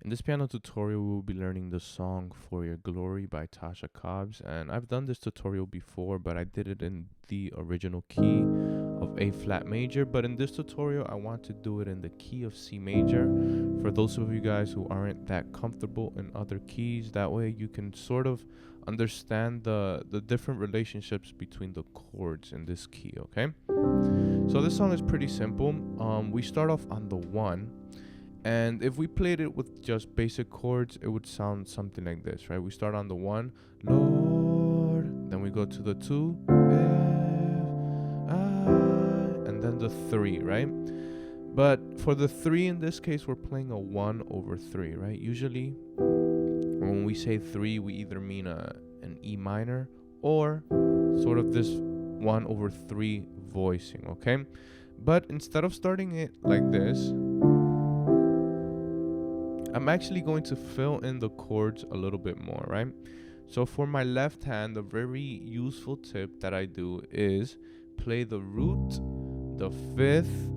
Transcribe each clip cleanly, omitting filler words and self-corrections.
In this piano tutorial, we will be learning the song For Your Glory by Tasha Cobbs. And I've done this tutorial before, but I did it in the original key of A flat major. But in this tutorial, I want to do it in the key of C major. For those of you guys who aren't that comfortable in other keys, that way you can sort of understand the different relationships between the chords in this key, okay? So this song is pretty simple. We start off on the 1. And if we played it with just basic chords, it would sound something like this, right? We start on the 1, Lord, then we go to the 2, if I, and then the 3, right? But for the 3 in this case, we're playing a 1 over 3, right? Usually, when we say 3, we either mean an E minor or sort of this 1 over 3 voicing, okay? But instead of starting it like this, I'm actually going to fill in the chords a little bit more, right? So for my left hand, the very useful tip that I do is play the root, the 5th,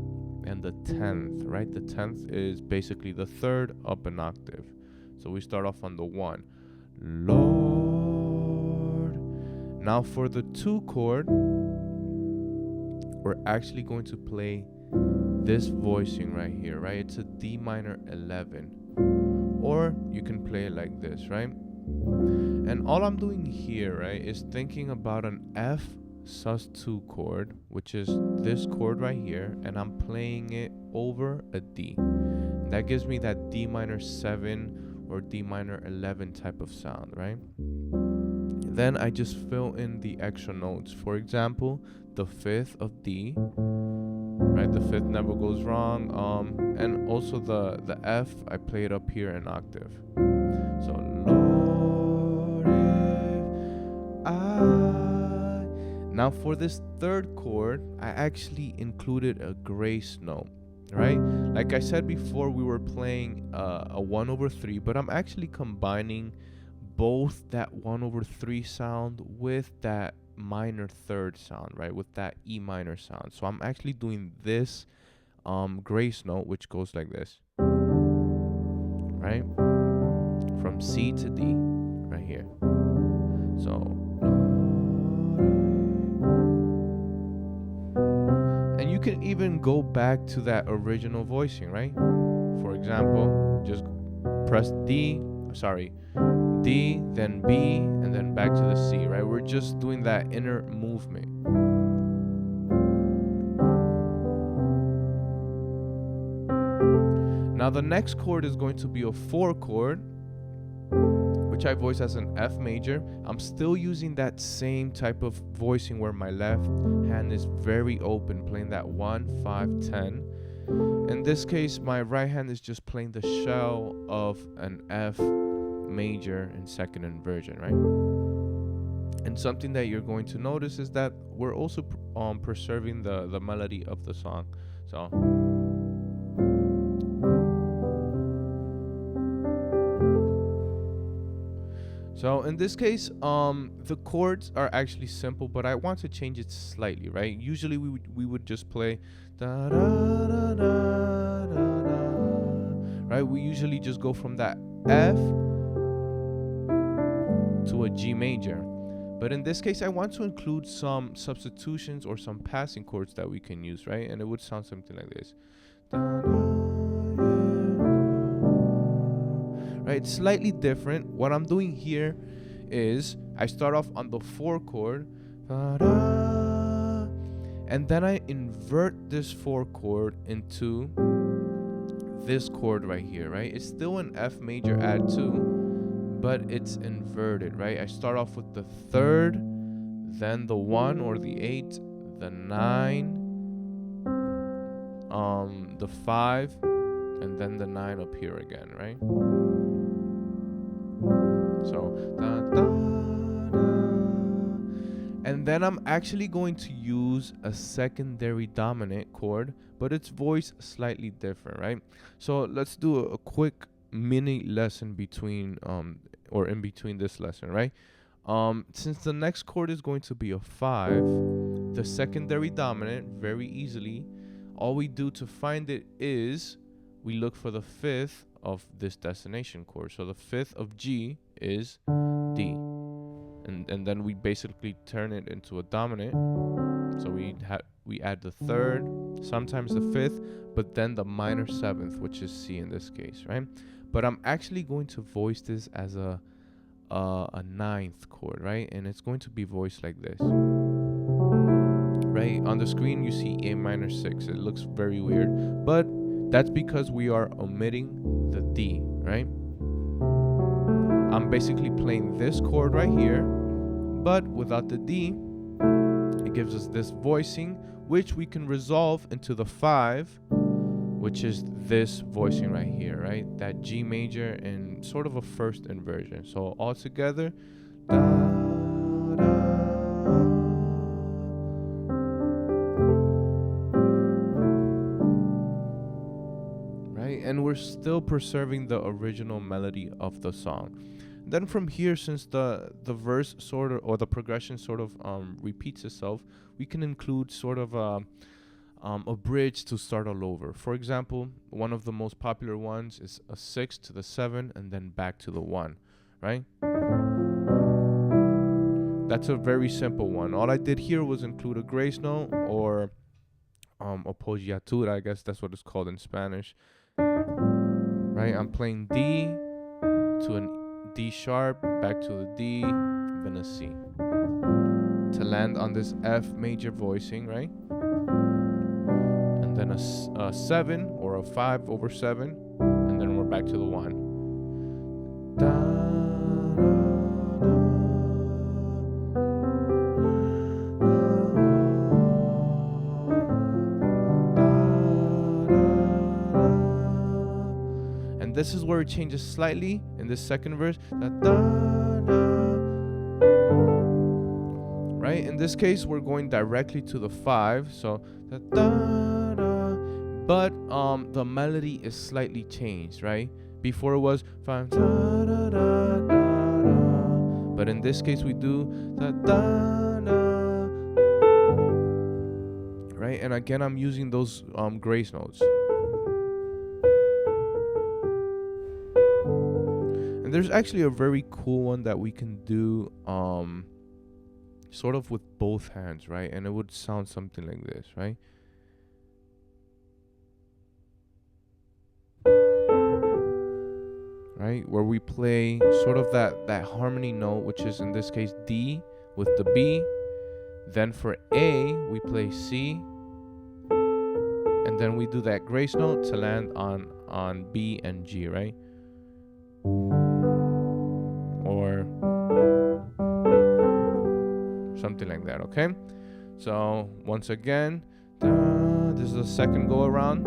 and the 10th, right? The 10th is basically the 3rd up an octave. So we start off on the 1. Lord. Now for the 2 chord, we're actually going to play this voicing right here, right? It's a D minor 11. Or you can play it like this, right? And all I'm doing here, right, is thinking about an F sus2 chord, which is this chord right here, and I'm playing it over a D. And that gives me that D minor 7 or D minor 11 type of sound, right? Then I just fill in the extra notes. For example, the 5th of D, right? The 5th never goes wrong. And also the F, I play it up here an octave. So Lord, if I. Now for this 3rd chord, I actually included a grace note, right? Like I said before, we were playing a 1 over 3, but I'm actually combining both that 1 over 3 sound with that minor 3rd sound, right? With that E minor sound. So I'm actually doing this grace note, which goes like this, right? From C to D, right here. So, and you can even go back to that original voicing, right? For example, just press D, then B, and then back to the C, right? We're just doing that inner movement. Now the next chord is going to be a 4 chord, which I voice as an F major. I'm still using that same type of voicing where my left hand is very open, playing that 1, 5, 10. In this case, my right hand is just playing the shell of an F major in 2nd inversion, right? And something that you're going to notice is that we're also preserving the melody of the song. So in this case, the chords are actually simple, but I want to change it slightly, right? Usually we would just play da da da da da da, right? We usually just go from that F to a G major. But in this case, I want to include some substitutions or some passing chords that we can use, right? And it would sound something like this. Right, it's slightly different. What I'm doing here is I start off on the 4 chord, and then I invert this 4 chord into this chord right here, right? It's still an F major add 2, but it's inverted, right? I start off with the 3rd, then the 1 or the 8, the 9, the 5, and then the 9 up here again, right? So, da, da, da. And then I'm actually going to use a secondary dominant chord, but it's voiced slightly different, right? So let's do a quick mini lesson between in between this lesson, right? Since the next chord is going to be a 5, the secondary dominant, very easily, all we do to find it is we look for the 5th of this destination chord. So the fifth of G is D. And then we basically turn it into a dominant. So we add the third, sometimes the fifth, but then the minor seventh, which is C in this case, right? But I'm actually going to voice this as a ninth chord, right? And it's going to be voiced like this. Right? On the screen you see A minor 6. It looks very weird, but that's because we are omitting the D, right? I'm basically playing this chord right here, but without the D. It gives us this voicing, which we can resolve into the 5, which is this voicing right here, right? That G major in sort of a first inversion. So all together, da, da, right? And we're still preserving the original melody of the song. Then from here, since the verse sort of, or the progression sort of repeats itself, we can include sort of a bridge to start all over. For example, one of the most popular ones is a 6 to the 7 and then back to the 1, right? That's a very simple one. All I did here was include a grace note, or appoggiatura, I guess that's what it's called in Spanish, right? I'm playing D to an D sharp, back to the D, then a C, to land on this F major voicing, right? And then a 7 or a 5 over 7, and then we're back to the 1. Da, and this is where it changes slightly in the second verse. Da, da, da. Right? In this case, we're going directly to the 5. So da, da, da. But the melody is slightly changed, right? Before it was 5, da, da, da, da, da. But in this case, we do da, da, da. Right? And again, I'm using those grace notes. And there's actually a very cool one that we can do sort of with both hands, right? And it would sound something like this, right? Right? Where we play sort of that harmony note, which is in this case D with the B. Then for A, we play C. And then we do that grace note to land on B and G, right? Or something like that, okay? So once again, this is the second go around.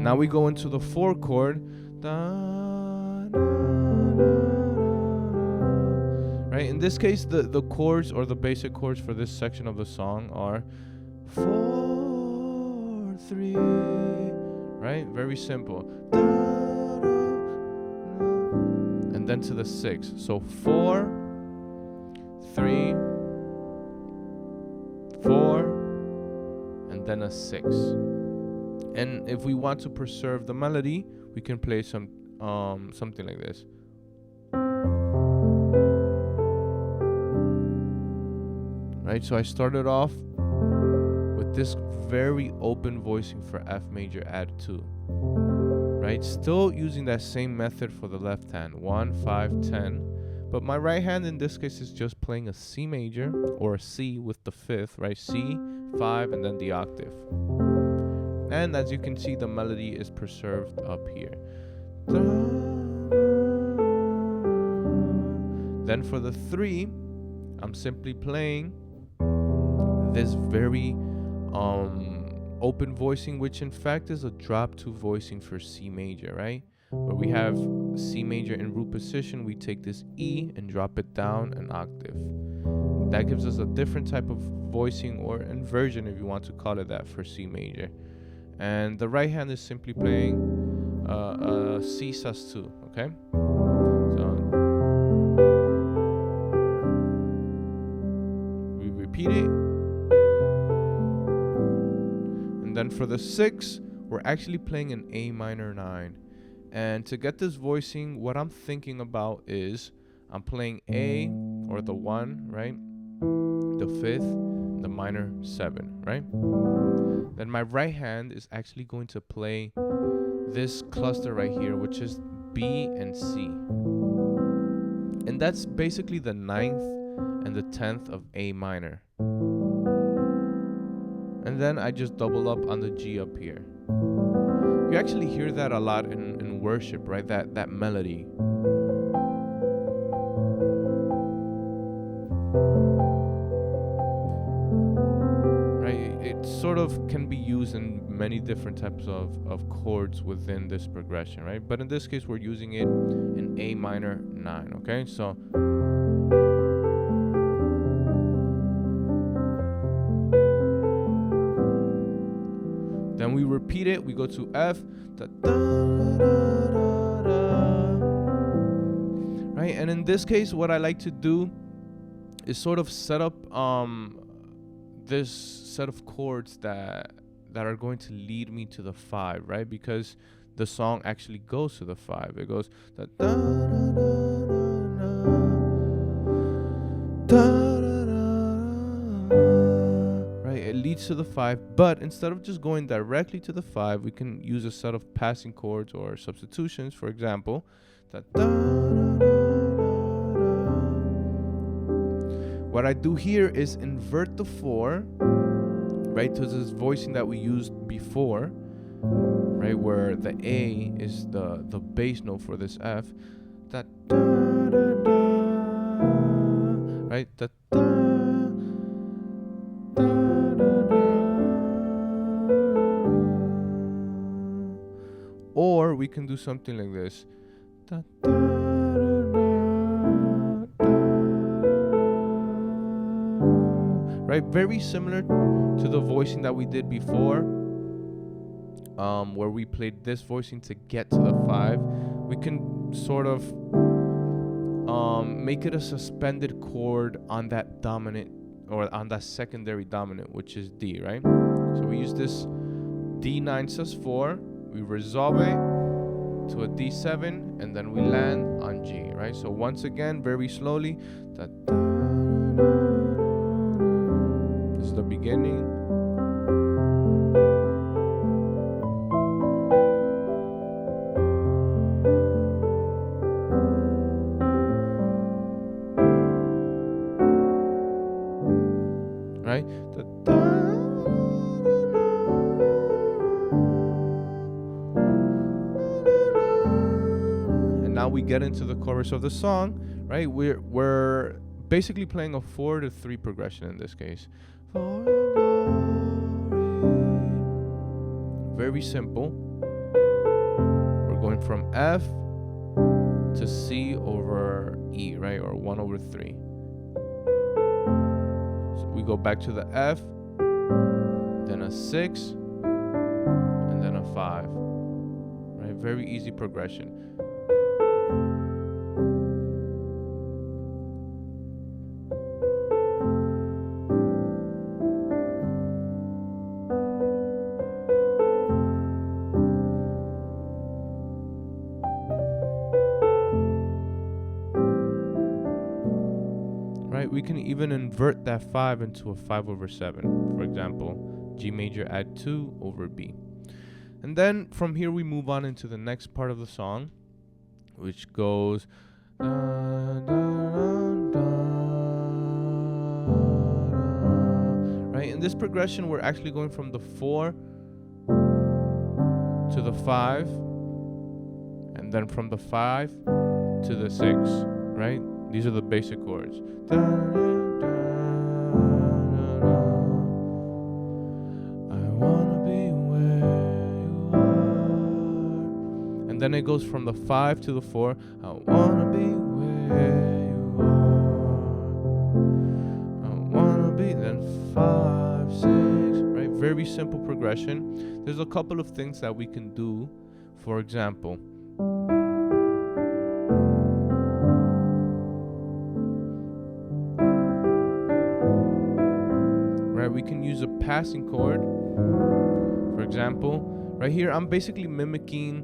Now we go into the 4 chord, right? In this case, the chords or the basic chords for this section of the song are 4, 3, right? Very simple. And then to the 6. So 4, 3, 4, and then a 6. And if we want to preserve the melody, we can play something like this. Right? So I started off with this very open voicing for F major add 2. Right? Still using that same method for the left hand, 1, 5, 10. But my right hand in this case is just playing a C major or a C with the 5th, right? C, 5, and then the octave. And as you can see, the melody is preserved up here. Then for the 3, I'm simply playing this very open voicing, which in fact is a drop 2 voicing for C major, right? Where we have C major in root position, we take this E and drop it down an octave. That gives us a different type of voicing or inversion, if you want to call it that, for C major. And the right hand is simply playing C sus2, okay? So we repeat it. then for the 6, we're actually playing an A minor 9. And to get this voicing, what I'm thinking about is I'm playing A, or the 1, right? The 5th, the minor 7, right? Then my right hand is actually going to play this cluster right here, which is B and C. And that's basically the 9th and the 10th of A minor. And then I just double up on the G up here. You actually hear that a lot in worship, right? That melody. Right? It sort of can be used in many different types of chords within this progression, right? But in this case, we're using it in A minor 9, okay? So then we repeat it. We go to F, da, da, da, da, da, right? And in this case, what I like to do is sort of set up this set of chords that are going to lead me to the 5, right? Because the song actually goes to the 5. It goes da, da, da, da, da, da, right? It leads to the 5, but instead of just going directly to the 5, we can use a set of passing chords or substitutions. For example, da, da, da, da, da. What I do here is invert the 4, right, to this voicing that we used before, right, where the A is the bass note for this F, da, da, da, da, right, da, da, da, da, da. Or we can do something like this, da, da, right? Very similar to the voicing that we did before, where we played this voicing to get to the 5. We can sort of make it a suspended chord on that dominant, or on that secondary dominant, which is D, right? So we use this D9 sus4, we resolve it to a D7, and then we land on G, right? So once again, very slowly, da, da, this is the beginning. Right? Da, da, and now we get into the chorus of the song, right? We're basically playing a 4-3 progression in this case. Very simple. We're going from F to C over E, right? Or 1/3. So we go back to the F, then a 6, and then a 5. Right? Very easy progression. We can even invert that 5 into a 5/7. For example, G major add 2 over B. And then from here we move on into the next part of the song, which goes da, da, da, da, right? In this progression, we're actually going from the 4 to the 5, and then from the 5 to the 6, right? These are the basic chords. Da, da, da, da, da. I wanna be where you are. And then it goes from the 5 to the 4. I wanna be where you are. I wanna be, then 5, 6, right? Very simple progression. There's a couple of things that we can do. For example, we can use a passing chord. For example, right here, I'm basically mimicking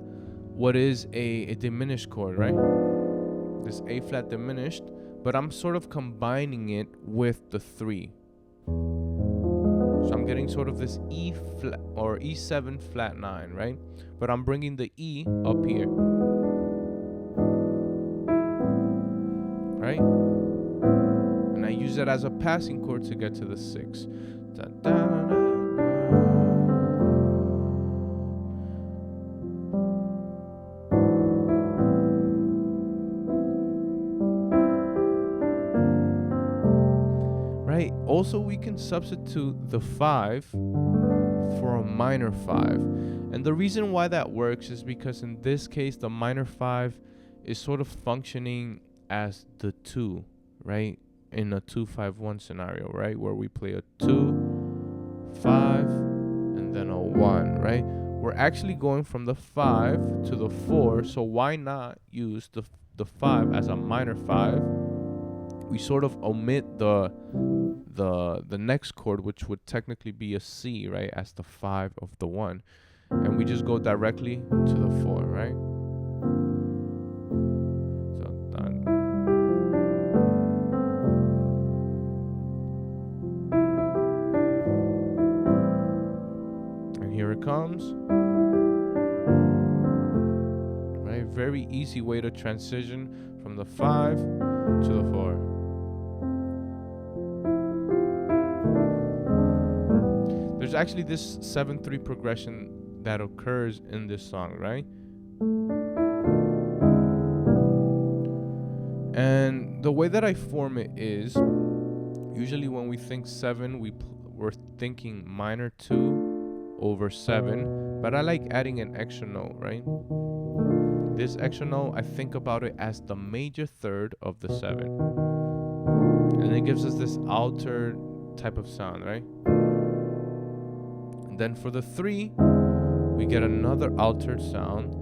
what is a diminished chord, right? This A flat diminished, but I'm sort of combining it with the 3. So I'm getting sort of this E flat or E7 flat 9, right? But I'm bringing the E up here, right? And I use it as a passing chord to get to the 6. Da, da, da, da. Right? Also, we can substitute the 5 for a minor 5. And the reason why that works is because in this case, the minor 5 is sort of functioning as the 2, right? In a 2-5-1 scenario, right? Where we play a 2, 5, and then a 1, right? We're actually going from the 5 to the 4, so why not use the 5 as a minor 5? We sort of omit the next chord, which would technically be a C, right, as the 5 of the 1, and we just go directly to the 4, right? So done. And here it comes. Right, very easy way to transition from the 5 to the 4. There's actually this 7/3 progression that occurs in this song, right? And the way that I form it is, usually when we think 7, we're thinking minor 2 over 7, but I like adding an extra note, right? This extra note, I think about it as the major third of the 7. And it gives us this altered type of sound, right? Then for the 3, we get another altered sound,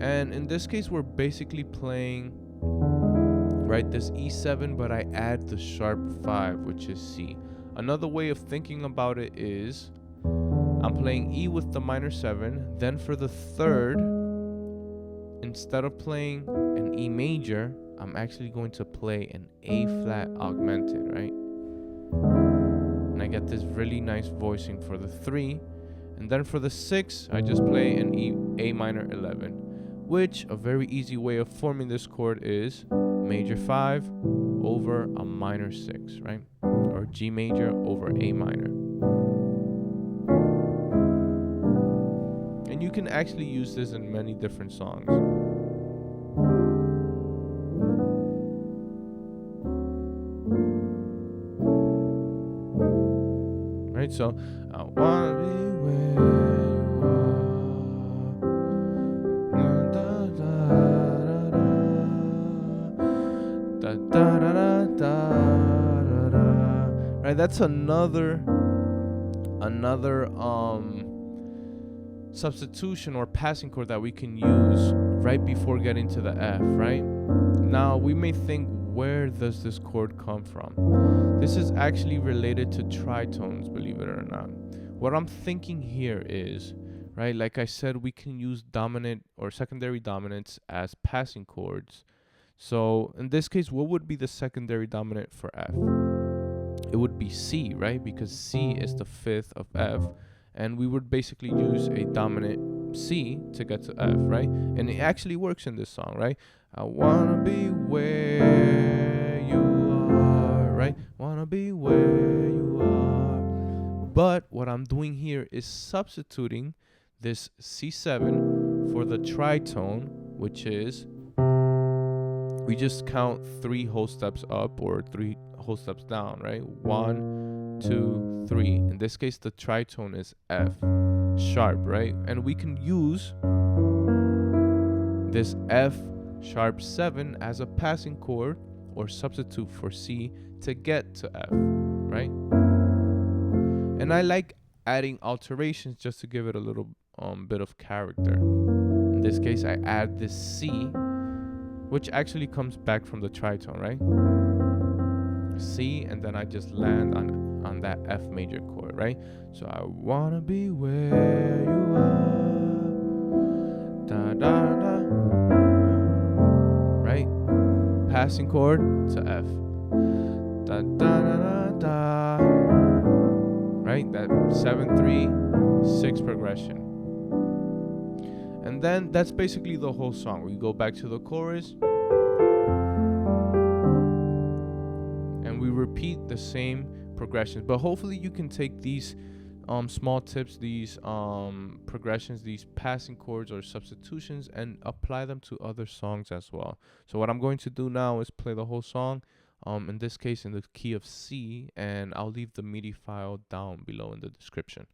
and in this case we're basically playing, right, this E7, but I add the sharp 5, which is C. Another way of thinking about it is I'm playing E with the minor 7, then for the 3rd, instead of playing an E major, I'm actually going to play an A flat augmented, right? And I get this really nice voicing for the 3. And then for the 6, I just play an A minor 11, which a very easy way of forming this chord is major 5 over a minor 6, right? Or G major over A minor. And you can actually use this in many different songs. Right, so I wanna be where you are. Da, da, da, da, da, da, da. Right, that's another substitution or passing chord that we can use right before getting to the F, right? Now we may think, where does this chord come from? This is actually related to tritones, believe it or not. What I'm thinking here is, right, like I said, we can use dominant or secondary dominants as passing chords. So in this case, what would be the secondary dominant for F? It would be C, right? Because C is the 5th of F, and we would basically use a dominant C to get to F, right? And it actually works in this song, right? I wanna be where you are, right? Wanna be where you are. But what I'm doing here is substituting this C7 for the tritone, which is, we just count 3 whole steps up or 3 whole steps down, right? 1, 2, 3. In this case, the tritone is F sharp, right? And we can use this F sharp 7 as a passing chord or substitute for C to get to F, right? And I like adding alterations just to give it a little bit of character. In this case, I add this C, which actually comes back from the tritone, right? C, and then I just land on that F major chord, right? So I wanna be where you passing chord to F. Da da da da da. Right? That 7-3-6 progression. And then that's basically the whole song. We go back to the chorus and we repeat the same progressions. But hopefully you can take these small tips, these progressions, these passing chords or substitutions, and apply them to other songs as well. So what I'm going to do now is play the whole song, in this case in the key of C, and I'll leave the MIDI file down below in the description.